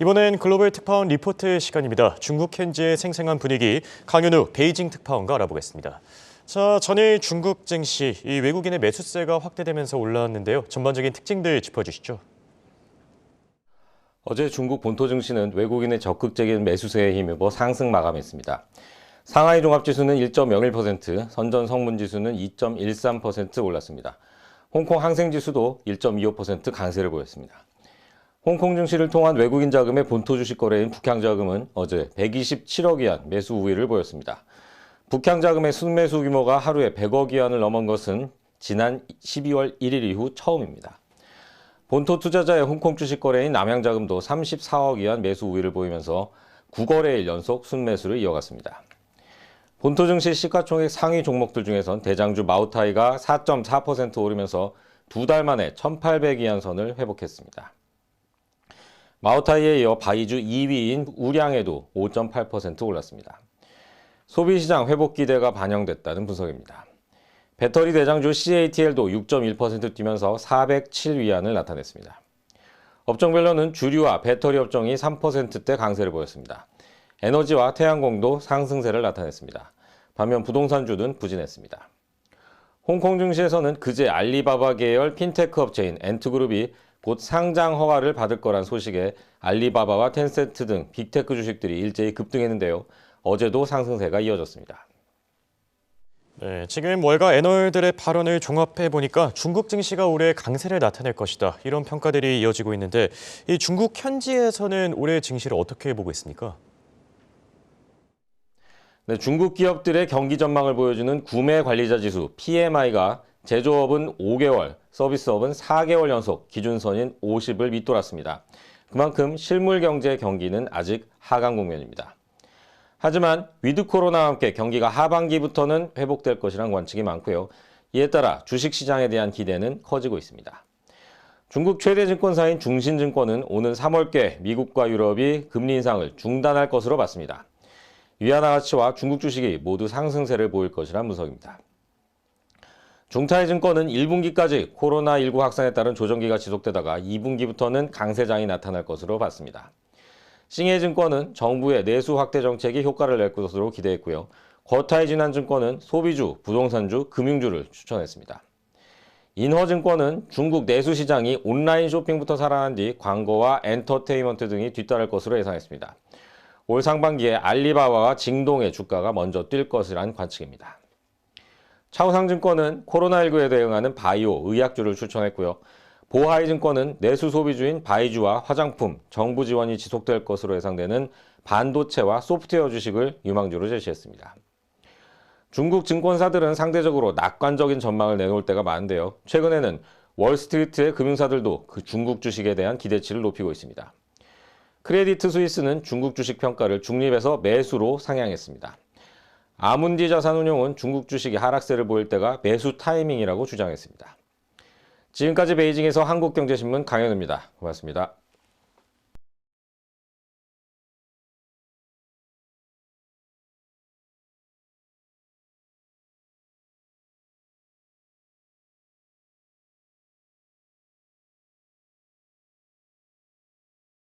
이번엔 글로벌 특파원 리포트 시간입니다. 중국 현지의 생생한 분위기, 강윤우 베이징 특파원과 알아보겠습니다. 자, 전일 중국 증시, 이 외국인의 매수세가 확대되면서 올라왔는데요. 전반적인 특징들 짚어주시죠. 어제 중국 본토 증시는 외국인의 적극적인 매수세에 힘입어 상승 마감했습니다. 상하이 종합지수는 1.01%, 선전 성문지수는 2.13% 올랐습니다. 홍콩 항생지수도 1.25% 강세를 보였습니다. 홍콩 증시를 통한 외국인 자금의 본토 주식 거래인 북향자금은 어제 127억 위안 매수 우위를 보였습니다. 북향자금의 순매수 규모가 하루에 100억 위안을 넘은 것은 지난 12월 1일 이후 처음입니다. 본토 투자자의 홍콩 주식 거래인 남양자금도 34억 위안 매수 우위를 보이면서 9거래일 연속 순매수를 이어갔습니다. 본토 증시 시가총액 상위 종목들 중에선 대장주 마우타이가 4.4% 오르면서 두 달 만에 1,800위안 선을 회복했습니다. 마우타이에 이어 바이주 2위인 우량에도 5.8% 올랐습니다. 소비시장 회복 기대가 반영됐다는 분석입니다. 배터리 대장주 CATL도 6.1% 뛰면서 407위안을 나타냈습니다. 업종별로는 주류와 배터리 업종이 3%대 강세를 보였습니다. 에너지와 태양광도 상승세를 나타냈습니다. 반면 부동산주는 부진했습니다. 홍콩 증시에서는 그제 알리바바 계열 핀테크 업체인 엔트그룹이 곧 상장 허가를 받을 거란 소식에 알리바바와 텐센트 등 빅테크 주식들이 일제히 급등했는데요. 어제도 상승세가 이어졌습니다. 네, 지금 월가 애널들의 발언을 종합해 보니까 중국 증시가 올해 강세를 나타낼 것이다. 이런 평가들이 이어지고 있는데 이 중국 현지에서는 올해 증시를 어떻게 보고 있습니까? 네, 중국 기업들의 경기 전망을 보여주는 구매 관리자 지수 PMI가 제조업은 5개월, 서비스업은 4개월 연속 기준선인 50을 밑돌았습니다. 그만큼 실물 경제 경기는 아직 하강 국면입니다. 하지만 위드 코로나와 함께 경기가 하반기부터는 회복될 것이란 관측이 많고요. 이에 따라 주식시장에 대한 기대는 커지고 있습니다. 중국 최대 증권사인 중신증권은 오는 3월께 미국과 유럽이 금리 인상을 중단할 것으로 봤습니다. 위안화 가치와 중국 주식이 모두 상승세를 보일 것이란 분석입니다. 중타이증권은 1분기까지 코로나19 확산에 따른 조정기가 지속되다가 2분기부터는 강세장이 나타날 것으로 봤습니다. 싱해증권은 정부의 내수 확대 정책이 효과를 낼 것으로 기대했고요. 거타이진한증권은 소비주, 부동산주, 금융주를 추천했습니다. 인허증권은 중국 내수 시장이 온라인 쇼핑부터 살아난 뒤 광고와 엔터테인먼트 등이 뒤따를 것으로 예상했습니다. 올 상반기에 알리바바와 징동의 주가가 먼저 뛸 것이란 관측입니다. 차우상증권은 코로나19에 대응하는 바이오, 의약주를 추천했고요. 보하이증권은 내수 소비주인 바이주와 화장품, 정부 지원이 지속될 것으로 예상되는 반도체와 소프트웨어 주식을 유망주로 제시했습니다. 중국 증권사들은 상대적으로 낙관적인 전망을 내놓을 때가 많은데요. 최근에는 월스트리트의 금융사들도 그 중국 주식에 대한 기대치를 높이고 있습니다. 크레디트 스위스는 중국 주식 평가를 중립에서 매수로 상향했습니다. 아문디 자산운용은 중국 주식이 하락세를 보일 때가 매수 타이밍이라고 주장했습니다. 지금까지 베이징에서 한국경제신문 강현우입니다. 고맙습니다.